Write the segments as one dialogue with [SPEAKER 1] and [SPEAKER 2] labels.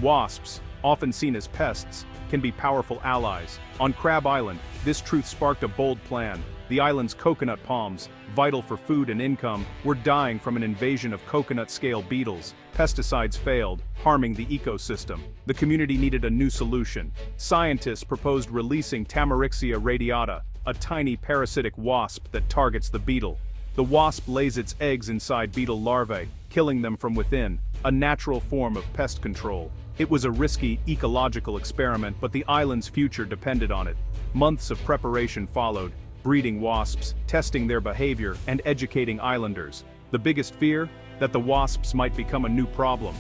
[SPEAKER 1] Wasps, often seen as pests, can be powerful allies. On Crab Island, this truth sparked a bold plan. The island's coconut palms, vital for food and income, were dying from an invasion of coconut-scale beetles. Pesticides failed, harming the ecosystem. The community needed a new solution. Scientists proposed releasing Tamarixia radiata, a tiny parasitic wasp that targets the beetle. The wasp lays its eggs inside beetle larvae, killing them from within, a natural form of pest control. It was a risky, ecological experiment, but the island's future depended on it. Months of preparation followed, breeding wasps, testing their behavior, and educating islanders. The biggest fear? That the wasps might become a new problem.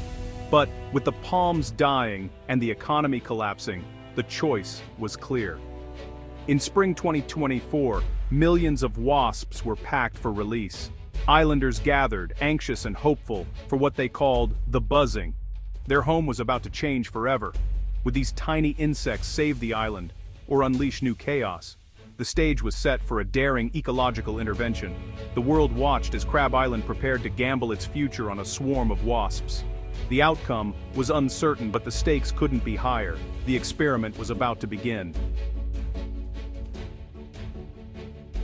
[SPEAKER 1] But, with the palms dying and the economy collapsing, the choice was clear. In spring 2024, millions of wasps were packed for release. Islanders gathered, anxious and hopeful, for what they called the buzzing. Their home was about to change forever. Would these tiny insects save the island, or unleash new chaos? The stage was set for a daring ecological intervention. The world watched as Crab Island prepared to gamble its future on a swarm of wasps. The outcome was uncertain, but the stakes couldn't be higher. The experiment was about to begin.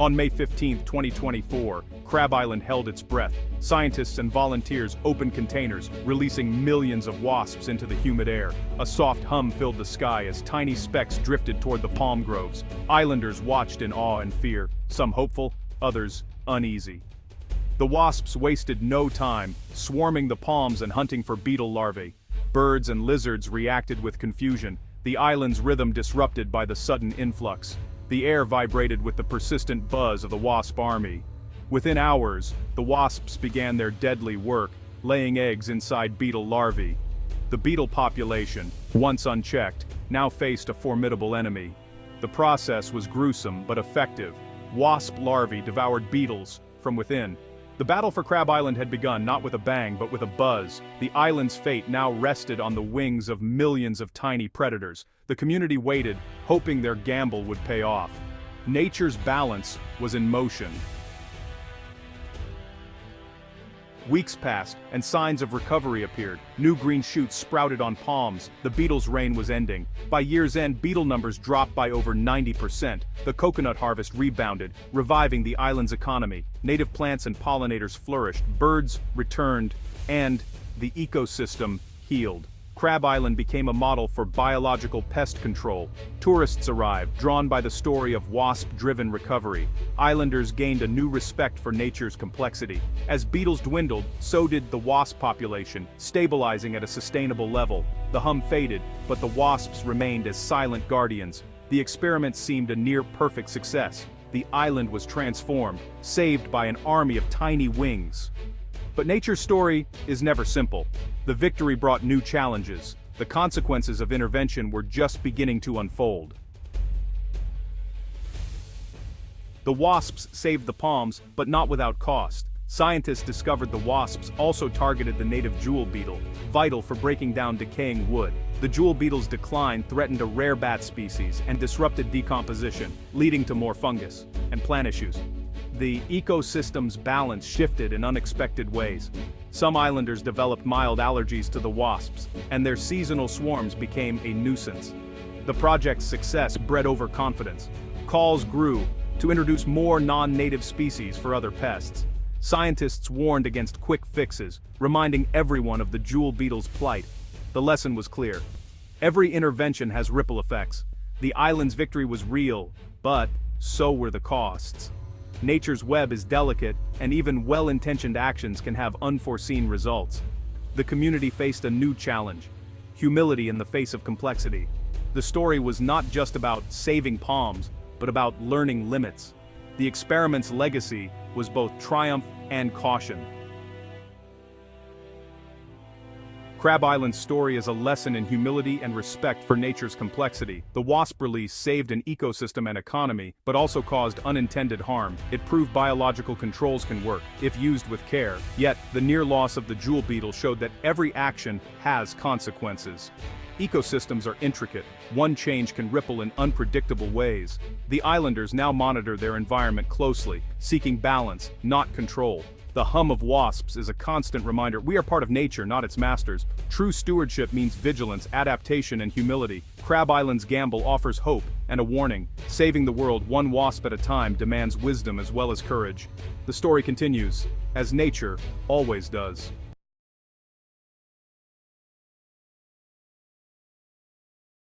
[SPEAKER 1] On May 15, 2024, Crab Island held its breath. Scientists and volunteers opened containers, releasing millions of wasps into the humid air. A soft hum filled the sky as tiny specks drifted toward the palm groves. Islanders watched in awe and fear, some hopeful, others uneasy. The wasps wasted no time, swarming the palms and hunting for beetle larvae. Birds and lizards reacted with confusion, the island's rhythm disrupted by the sudden influx. The air vibrated with the persistent buzz of the wasp army. Within hours, the wasps began their deadly work, laying eggs inside beetle larvae. The beetle population, once unchecked, now faced a formidable enemy. The process was gruesome but effective. Wasp larvae devoured beetles from within. The battle for Crab Island had begun not with a bang but with a buzz. The island's fate now rested on the wings of millions of tiny predators. The community waited, hoping their gamble would pay off. Nature's balance was in motion. Weeks passed, and signs of recovery appeared. New green shoots sprouted on palms. The beetles' reign was ending. By year's end, beetle numbers dropped by over 90%. The coconut harvest rebounded, reviving the island's economy. Native plants and pollinators flourished, birds returned, and the ecosystem healed. Crab Island became a model for biological pest control. Tourists arrived, drawn by the story of wasp-driven recovery. Islanders gained a new respect for nature's complexity. As beetles dwindled, so did the wasp population, stabilizing at a sustainable level. The hum faded, but the wasps remained as silent guardians. The experiment seemed a near-perfect success. The island was transformed, saved by an army of tiny wings. But nature's story is never simple. The victory brought new challenges. The consequences of intervention were just beginning to unfold. The wasps saved the palms, but not without cost. Scientists discovered the wasps also targeted the native jewel beetle, vital for breaking down decaying wood. The jewel beetle's decline threatened a rare bat species and disrupted decomposition, leading to more fungus and plant issues. The ecosystem's balance shifted in unexpected ways. Some islanders developed mild allergies to the wasps, and their seasonal swarms became a nuisance. The project's success bred overconfidence. Calls grew to introduce more non-native species for other pests. Scientists warned against quick fixes, reminding everyone of the jewel beetle's plight. The lesson was clear. Every intervention has ripple effects. The island's victory was real, but so were the costs. Nature's web is delicate, and even well-intentioned actions can have unforeseen results. The community faced a new challenge: humility in the face of complexity. The story was not just about saving palms, but about learning limits. The experiment's legacy was both triumph and caution. Crab Island's story is a lesson in humility and respect for nature's complexity. The wasp release saved an ecosystem and economy, but also caused unintended harm. It proved biological controls can work, if used with care. Yet, the near loss of the jewel beetle showed that every action has consequences. Ecosystems are intricate. One change can ripple in unpredictable ways. The islanders now monitor their environment closely, seeking balance, not control. The hum of wasps is a constant reminder we are part of nature, not its masters. True stewardship means vigilance, adaptation, and humility. Crab Island's gamble offers hope and a warning. Saving the world one wasp at a time demands wisdom as well as courage. The story continues, as nature always does.